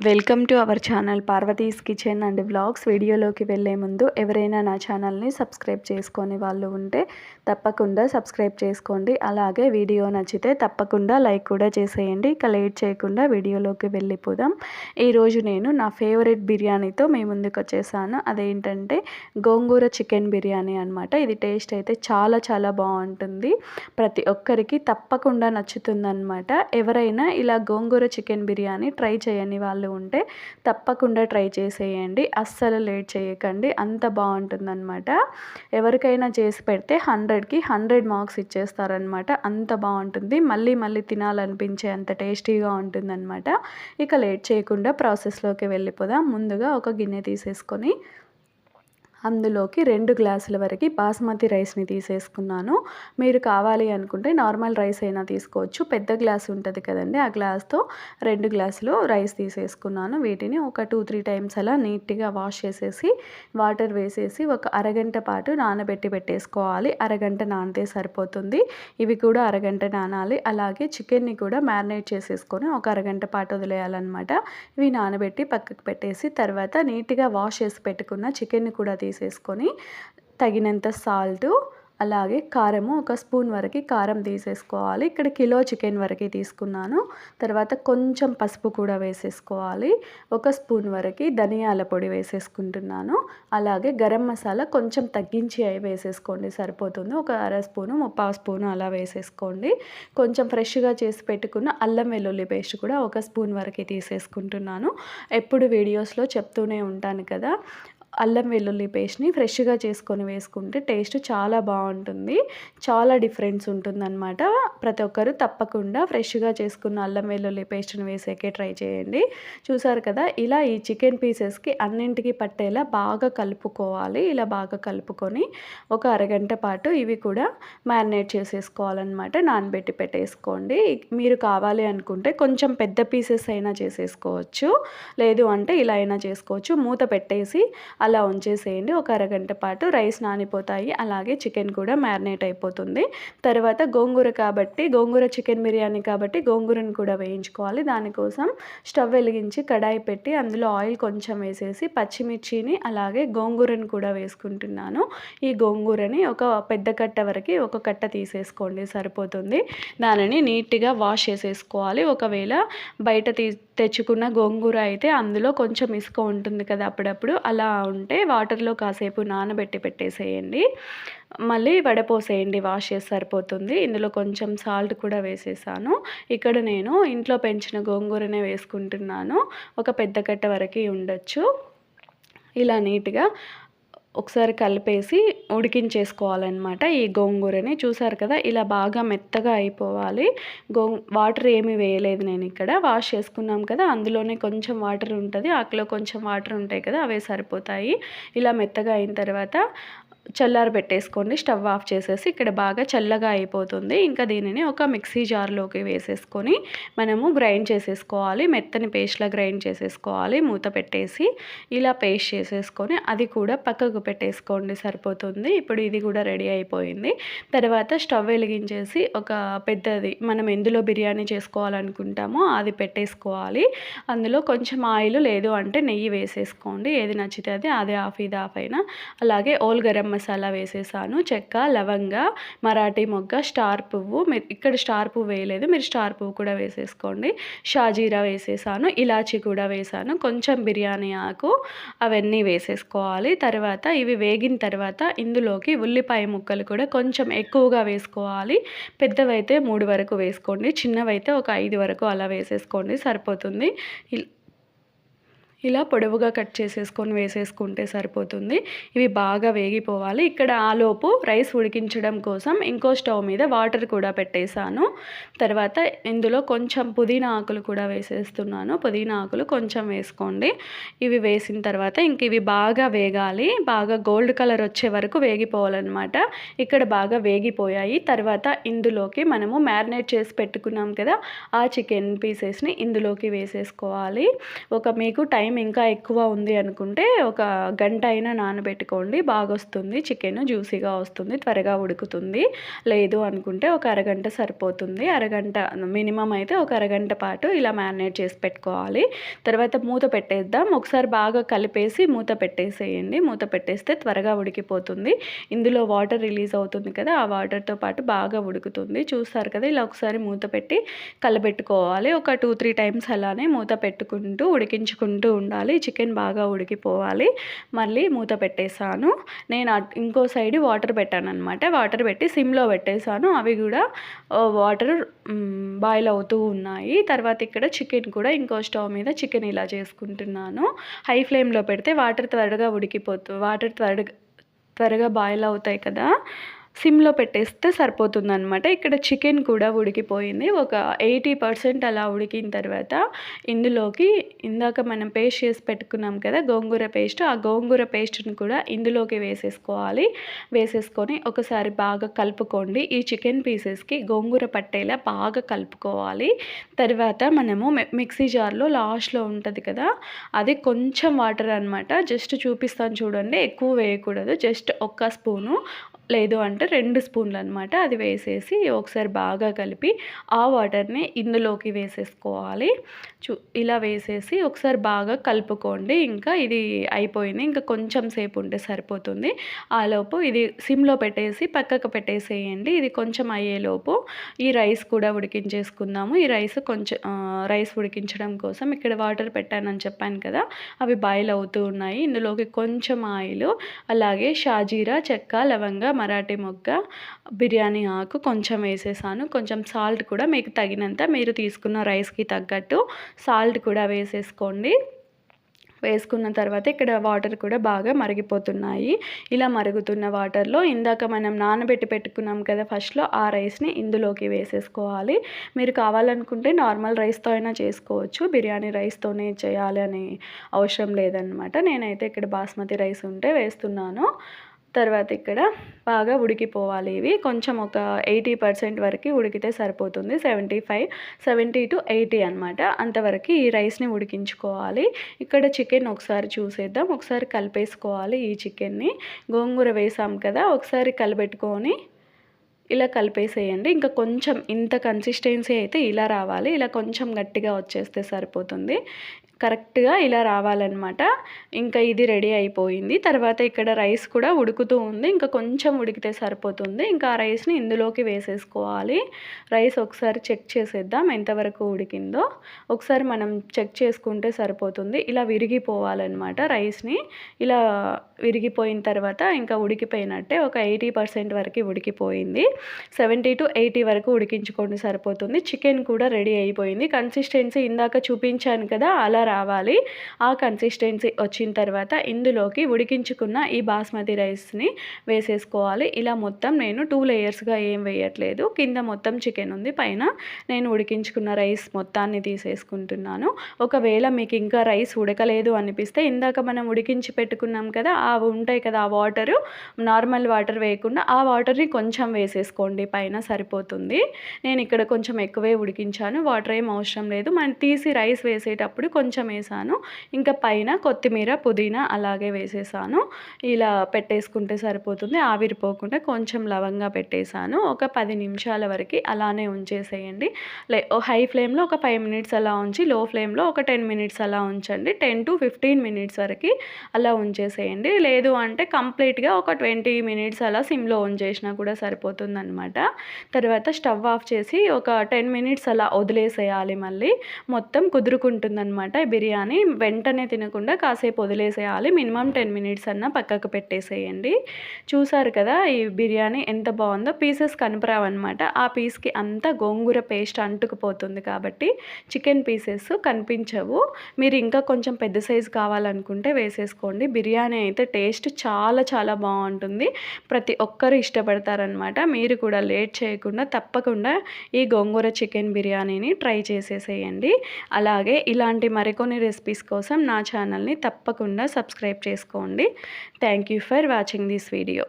Welcome to our channel Parvati's kitchen and vlogs. వీడియోలోకి వెళ్ళే ముందు ఎవరైనా నా ఛానల్ని సబ్స్క్రైబ్ చేసుకొని వాళ్ళు ఉంటే తప్పకుండా సబ్స్క్రైబ్ చేసుకోండి. అలాగే వీడియో నచ్చితే తప్పకుండా లైక్ కూడా చేసేయండి. ఇక లేట్ చేయకుండా వీడియోలోకి వెళ్ళిపోదాం. ఈరోజు నేను నా ఫేవరెట్ బిర్యానీతో మీ ముందుకు వచ్చేసాను. అదేంటంటే గోంగూర చికెన్ బిర్యానీ అనమాట. ఇది టేస్ట్ అయితే చాలా బాగుంటుంది. ప్రతి ఒక్కరికి తప్పకుండా నచ్చుతుందన్నమాట. ఎవరైనా ఇలా గోంగూర చికెన్ బిర్యానీ ట్రై చేయని వాళ్ళు ఉంటే తప్పకుండా ట్రై చేసేయండి. అస్సలు లేట్ చేయకండి, అంత బాగుంటుందన్నమాట. ఎవరికైనా చేసి పెడితే 100కి 100 మార్క్స్ ఇచ్చేస్తారనమాట. అంత బాగుంటుంది, మళ్ళీ తినాలనిపించే అంత టేస్టీగా ఉంటుందన్నమాట. ఇక లేట్ చేయకుండా ప్రాసెస్లోకి వెళ్ళిపోదాం. ముందుగా ఒక గిన్నె తీసేసుకొని అందులోకి 2 గ్లాసుల వరకు బాస్మతి రైస్ని తీసేసుకున్నాను. మీరు కావాలి అనుకుంటే నార్మల్ రైస్ అయినా తీసుకోవచ్చు. పెద్ద గ్లాస్ ఉంటుంది కదండి, ఆ గ్లాస్తో 2 గ్లాసులు రైస్ తీసేసుకున్నాను. వీటిని ఒక 2-3 టైమ్స్ అలా నీట్గా వాష్ చేసేసి వాటర్ వేసేసి ఒక అరగంట పాటు నానబెట్టి పెట్టేసుకోవాలి. అరగంట నానితే సరిపోతుంది. ఇవి కూడా అరగంట నానాలి. అలాగే చికెన్ని కూడా మ్యారినేట్ చేసేసుకొని ఒక అరగంట పాటు వదిలేయాలన్నమాట. ఇవి నానబెట్టి పక్కకు పెట్టేసి తర్వాత నీట్గా వాష్ చేసి పెట్టుకున్న చికెన్ని కూడా తీసేసుకొని తగినంత సాల్టు అలాగే కారము, ఒక స్పూన్ వరకు కారం తీసేసుకోవాలి. ఇక్కడ కిలో చికెన్ వరకు తీసుకున్నాను. తర్వాత కొంచెం పసుపు కూడా వేసేసుకోవాలి. ఒక స్పూన్ వరకు ధనియాల పొడి వేసేసుకుంటున్నాను. అలాగే గరం మసాలా కొంచెం తగ్గించి వేసేసుకోండి, సరిపోతుంది. ఒక అర స్పూను 3/4 స్పూను అలా వేసేసుకోండి. కొంచెం ఫ్రెష్గా చేసి పెట్టుకున్న అల్లం వెల్లుల్లి పేస్ట్ కూడా ఒక స్పూన్ వరకు తీసేసుకుంటున్నాను. ఎప్పుడు వీడియోస్లో చెప్తూనే ఉంటాను కదా, అల్లం వెల్లుల్లి పేస్ట్ని ఫ్రెష్గా చేసుకొని వేసుకుంటే టేస్ట్ చాలా బాగుంటుంది. చాలా డిఫరెన్స్ ఉంటుందన్నమాట. ప్రతి ఒక్కరు తప్పకుండా ఫ్రెష్గా చేసుకున్న అల్లం వెల్లుల్లి పేస్ట్ని వేసేకే ట్రై చేయండి. చూసారు కదా, ఇలా ఈ చికెన్ పీసెస్కి అన్నింటికి పట్టేలా బాగా కలుపుకోవాలి. ఇలా బాగా కలుపుకొని ఒక అరగంట పాటు ఇవి కూడా మ్యారినేట్ చేసేసుకోవాలన్నమాట. నానబెట్టి పెట్టేసుకోండి. మీరు కావాలి అనుకుంటే కొంచెం పెద్ద పీసెస్ అయినా చేసేసుకోవచ్చు, లేదు అంటే ఇలా అయినా చేసుకోవచ్చు. మూత పెట్టేసి అలా ఉంచేసేయండి. ఒక అరగంట పాటు రైస్ నానిపోతాయి, అలాగే చికెన్ కూడా మ్యారినేట్ అయిపోతుంది. తర్వాత గోంగూర చికెన్ బిర్యానీ కాబట్టి గోంగూరను కూడా వేయించుకోవాలి. దానికోసం స్టవ్ వెలిగించి కడాయి పెట్టి అందులో ఆయిల్ కొంచెం వేసేసి పచ్చిమిర్చిని అలాగే గోంగూరను కూడా వేసుకుంటున్నాను. ఈ గోంగూరని ఒక పెద్ద కట్ట వరకు ఒక కట్ట తీసేసుకోండి, సరిపోతుంది. దానిని నీట్గా వాష్ చేసేసుకోవాలి. ఒకవేళ బయట తెచ్చుకున్న గోంగూర అయితే అందులో కొంచెం ఇసుక ఉంటుంది కదా, అప్పుడప్పుడు అలా ఉంటే వాటర్లో కాసేపు నానబెట్టి పెట్టేసేయండి. మళ్ళీ వడపోసేయండి, వాష్ చేసి సరిపోతుంది. ఇందులో కొంచెం సాల్ట్ కూడా వేసేసాను. ఇక్కడ నేను ఇంట్లో పెంచిన గోంగూరనే వేసుకుంటున్నాను. ఒక పెద్ద కట్ట వరకు ఉండొచ్చు. ఇలా నీట్గా ఒకసారి కలిపేసి ఉడికించేసుకోవాలన్నమాట. ఈ గోంగూరని చూసారు కదా, ఇలా బాగా మెత్తగా అయిపోవాలి. వాటర్ ఏమీ వేయలేదు నేను. ఇక్కడ వాష్ చేసుకున్నాం కదా, అందులోనే కొంచెం వాటర్ ఉంటుంది, ఆకులో కొంచెం వాటర్ ఉంటాయి కదా, అవే సరిపోతాయి. ఇలా మెత్తగా అయిన తర్వాత చల్లారి పెట్టేసుకోండి. స్టవ్ ఆఫ్ చేసేసి ఇక్కడ బాగా చల్లగా అయిపోతుంది. ఇంకా దీనిని ఒక మిక్సీ జార్లోకి వేసేసుకొని మనము గ్రైండ్ చేసేసుకోవాలి. మెత్తని పేస్ట్లా గ్రైండ్ చేసేసుకోవాలి. మూత పెట్టేసి ఇలా పేస్ట్ చేసేసుకొని అది కూడా పక్కకు పెట్టేసుకోండి, సరిపోతుంది. ఇప్పుడు ఇది కూడా రెడీ అయిపోయింది. తర్వాత స్టవ్ వెలిగించేసి ఒక పెద్దది మనం ఎందులో బిర్యానీ చేసుకోవాలనుకుంటామో అది పెట్టేసుకోవాలి. అందులో కొంచెం ఆయిల్ లేదు అంటే నెయ్యి వేసేసుకోండి, ఏది నచ్చితే అది హాఫ్ ఇది హాఫ్ అయినా. అలాగే ఓల్ గరం మసాలా వేసేసాను. చెక్క, లవంగ, మరాఠీ మొగ్గ, స్టార్ పువ్వు. ఇక్కడ స్టార్ పువ్వు వేయలేదు, మీరు స్టార్ పువ్వు కూడా వేసేసుకోండి. షాజీరా వేసేసాను, ఇలాచీ కూడా వేసాను, కొంచెం బిర్యానీ ఆకు, అవన్నీ వేసేసుకోవాలి. తర్వాత ఇవి వేగిన తర్వాత ఇందులోకి ఉల్లిపాయ ముక్కలు కూడా కొంచెం ఎక్కువగా వేసుకోవాలి. పెద్దవైతే 3 వరకు వేసుకోండి, చిన్నవైతే ఒక 5 వరకు అలా వేసేసుకోండి, సరిపోతుంది. ఇలా పొడవుగా కట్ చేసేసుకొని వేసేసుకుంటే సరిపోతుంది. ఇవి బాగా వేగిపోవాలి. ఇక్కడ ఆలోపు రైస్ ఉడికించడం కోసం ఇంకో స్టవ్ మీద వాటర్ కూడా పెట్టేశాను. తర్వాత ఇందులో కొంచెం పుదీనా ఆకులు కూడా వేసేస్తున్నాను. పుదీనా ఆకులు కొంచెం వేసుకోండి. ఇవి వేసిన తర్వాత ఇంక ఇవి బాగా వేగాలి, బాగా గోల్డ్ కలర్ వచ్చే వరకు వేగిపోవాలన్నమాట. ఇక్కడ బాగా వేగిపోయాయి. తర్వాత ఇందులోకి మనము మ్యారినేట్ చేసి పెట్టుకున్నాం కదా, ఆ చికెన్ పీసెస్ని ఇందులోకి వేసేసుకోవాలి. మీకు టైం టైం ఇంకా ఎక్కువ ఉంది అనుకుంటే ఒక గంట అయినా నానబెట్టుకోండి, బాగా వస్తుంది చికెన్, జ్యూసీగా వస్తుంది, త్వరగా ఉడుకుతుంది. లేదు అనుకుంటే ఒక అరగంట సరిపోతుంది. అరగంట మినిమం అయితే ఒక అరగంట పాటు ఇలా మ్యారినేట్ చేసి పెట్టుకోవాలి. తర్వాత మూత పెట్టేద్దాం. ఒకసారి బాగా కలిపేసి మూత పెట్టేసేయండి. మూత పెట్టేస్తే త్వరగా ఉడికిపోతుంది. ఇందులో వాటర్ రిలీజ్ అవుతుంది కదా, ఆ వాటర్తో పాటు బాగా ఉడుకుతుంది. చూస్తారు కదా, ఇలా ఒకసారి మూత పెట్టి కలబెట్టుకోవాలి. ఒక 2-3 టైమ్స్ అలానే మూత పెట్టుకుంటూ ఉడికించుకుంటూ ఉండాలి. చికెన్ బాగా ఉడికిపోవాలి. మళ్ళీ మూత పెట్టేశాను. నేను ఇంకో సైడ్ వాటర్ పెట్టానన్నమాట. వాటర్ పెట్టి సిమ్లో పెట్టేశాను. అవి కూడా వాటర్ బాయిల్ అవుతూ ఉన్నాయి. తర్వాత ఇక్కడ చికెన్ కూడా ఇంకో స్టవ్ మీద చికెన్ ఇలా చేసుకుంటున్నాను. హై ఫ్లేమ్లో పెడితే వాటర్ త్వరగా బాయిల్ అవుతాయి కదా, సిమ్లో పెట్టేస్తే సరిపోతుందన్నమాట. ఇక్కడ చికెన్ కూడా ఉడికిపోయింది. ఒక 80% అలా ఉడికిన తర్వాత ఇందులోకి ఇందాక మనం పేస్ట్ చేసి పెట్టుకున్నాం కదా గోంగూర పేస్ట్, ఆ గోంగూర పేస్ట్ని కూడా ఇందులోకి వేసేసుకోవాలి. వేసేసుకొని ఒకసారి బాగా కలుపుకోండి. ఈ చికెన్ పీసెస్కి గోంగూర పట్టేలా బాగా కలుపుకోవాలి. తర్వాత మనము మిక్సీ జార్లో లాస్ట్లో ఉంటుంది కదా, అది కొంచెం వాటర్ అనమాట, జస్ట్ చూపిస్తాను చూడండి, ఎక్కువ వేయకూడదు, జస్ట్ 1 స్పూను లేదు అంటే 2 స్పూన్లు అనమాట, అది వేసేసి ఒకసారి బాగా కలిపి ఆ వాటర్ని ఇందులోకి వేసేసుకోవాలి. ఇలా వేసేసి ఒకసారి బాగా కలుపుకోండి. ఇంకా ఇది అయిపోయింది, ఇంకా కొంచెం సేపు ఉంటే సరిపోతుంది. ఆలోపు ఇది సిమ్లో పెట్టేసి పక్కకు పెట్టేసేయండి. ఇది కొంచెం అయ్యేలోపు ఈ రైస్ కూడా ఉడికించేసుకుందాము. ఈ రైస్ ఉడికించడం కోసం ఇక్కడ వాటర్ పెట్టానని చెప్పాను కదా, అవి బాయిల్ అవుతూ ఉన్నాయి. ఇందులోకి కొంచెం ఆయిల్, అలాగే షాజీరా, చెక్క, లవంగ, మరాఠీ మొగ్గ, బిర్యానీ ఆకు కొంచెం వేసేసాను. కొంచెం సాల్ట్ కూడా మీకు తగినంత, మీరు తీసుకున్న రైస్కి తగ్గట్టు సాల్ట్ కూడా వేసేసుకోండి. వేసుకున్న తర్వాత ఇక్కడ వాటర్ కూడా బాగా మరిగిపోతున్నాయి. ఇలా మరుగుతున్న వాటర్లో ఇందాక మనం నానబెట్టి పెట్టుకున్నాం కదా ఫస్ట్లో, ఆ రైస్ని ఇందులోకి వేసేసుకోవాలి. మీరు కావాలనుకుంటే నార్మల్ రైస్తో అయినా చేసుకోవచ్చు, బిర్యానీ రైస్తోనే చేయాలి అని అవసరం లేదనమాట. నేనైతే ఇక్కడ బాస్మతి రైస్ ఉంటే వేస్తున్నాను. తర్వాత ఇక్కడ బాగా ఉడికిపోవాలి. ఇవి కొంచెం ఒక 80% వరకు ఉడికితే సరిపోతుంది. 70 to 80 అనమాట, అంతవరకు ఈ రైస్ని ఉడికించుకోవాలి. ఇక్కడ చికెన్ ఒకసారి చూసేద్దాం. ఒకసారి కలిపేసుకోవాలి. ఈ చికెన్ని గోంగూర వేసాం కదా, ఒకసారి కలిపెట్టుకొని ఇలా కలిపేసేయండి. ఇంకా కొంచెం ఇంత కన్సిస్టెన్సీ అయితే ఇలా రావాలి. ఇలా కొంచెం గట్టిగా వచ్చేస్తే సరిపోతుంది. కరెక్ట్గా ఇలా రావాలన్నమాట. ఇంకా ఇది రెడీ అయిపోయింది. తర్వాత ఇక్కడ రైస్ కూడా ఉడుకుతూ ఉంది. ఇంకా కొంచెం ఉడికితే సరిపోతుంది. ఇంకా ఆ రైస్ని ఇందులోకి వేసేసుకోవాలి. రైస్ ఒకసారి చెక్ చేసేద్దాం ఎంతవరకు ఉడికిందో. ఒకసారి మనం చెక్ చేసుకుంటే సరిపోతుంది. ఇలా విరిగిపోవాలన్నమాట రైస్ని. ఇలా విరిగిపోయిన తర్వాత ఇంకా ఉడికిపోయినట్టే. ఒక 80% వరకు ఉడికిపోయింది. 70 to 80 వరకు ఉడికించుకోండి సరిపోతుంది. చికెన్ కూడా రెడీ అయిపోయింది. కన్సిస్టెన్సీ ఇందాక చూపించాను కదా, అలా రావాలి. ఆ కన్సిస్టెన్సీ వచ్చిన తర్వాత ఇందులోకి ఉడికించుకున్న ఈ బాస్మతి రైస్ని వేసేసుకోవాలి. ఇలా మొత్తం నేను 2 లేయర్స్గా ఏం వేయట్లేదు. కింద మొత్తం చికెన్ ఉంది, పైన నేను ఉడికించుకున్న రైస్ మొత్తాన్ని తీసేసుకుంటున్నాను. ఒకవేళ మీకు ఇంకా రైస్ ఉడకలేదు అనిపిస్తే ఇందాక మనం ఉడికించి పెట్టుకున్నాం కదా, అవి ఉంటాయి కదా, ఆ వాటరు నార్మల్ వాటర్ వేయకుండా ఆ వాటర్ని కొంచెం వేసేసుకోండి పైన, సరిపోతుంది. నేను ఇక్కడ కొంచెం ఎక్కువే ఉడికించాను, వాటర్ ఏం అవసరం లేదు. మనం తీసి రైస్ వేసేటప్పుడు కొంచెం వేసాను. ఇంకా పైన కొత్తిమీర, పుదీనా అలాగే వేసేసాను. ఇలా పెట్టేసుకుంటే సరిపోతుంది. ఆవిరిపోకుండా కొంచెం లవంగా పెట్టేశాను. ఒక 10 నిమిషాల వరకు అలానే ఉంచేసేయండి. హై ఫ్లేమ్లో ఒక 5 మినిట్స్ అలా ఉంచి, లో ఫ్లేమ్లో ఒక 10 మినిట్స్ అలా ఉంచండి. 10 to 15 మినిట్స్ వరకు అలా ఉంచేసేయండి. లేదు అంటే కంప్లీట్గా ఒక 20 మినిట్స్ అలా సిమ్లో ఉంచేసినా కూడా సరిపోతుందన్నమాట. తర్వాత స్టవ్ ఆఫ్ చేసి ఒక 10 మినిట్స్ అలా వదిలేసేయాలి. మళ్ళీ మొత్తం కుదురుకుంటుందన్నమాట బిర్యానీ. వెంటనే తినకుండా కాసేపు వదిలేసేయాలి. మినిమం 10 మినిట్స్ అన్నా పక్కకు పెట్టేసేయండి. చూసారు కదా ఈ బిర్యానీ ఎంత బాగుందో. పీసెస్ కనపరావన్నమాట, ఆ పీస్కి అంతా గోంగూర పేస్ట్ అంటుకుపోతుంది కాబట్టి చికెన్ పీసెస్ కనిపించవు. మీరు ఇంకా కొంచెం పెద్ద సైజు కావాలనుకుంటే వేసేసుకోండి. బిర్యానీ అయితే టేస్ట్ చాలా చాలా బాగుంటుంది. ప్రతి ఒక్కరు ఇష్టపడతారనమాట. మీరు కూడా లేట్ చేయకుండా తప్పకుండా ఈ గోంగూర చికెన్ బిర్యానీని ట్రై చేసేసేయండి. అలాగే ఇలాంటి మరికొన్ని రెసిపీస్ కోసం నా ఛానల్ని తప్పకుండా సబ్స్క్రైబ్ చేసుకోండి. Thank you for watching this video.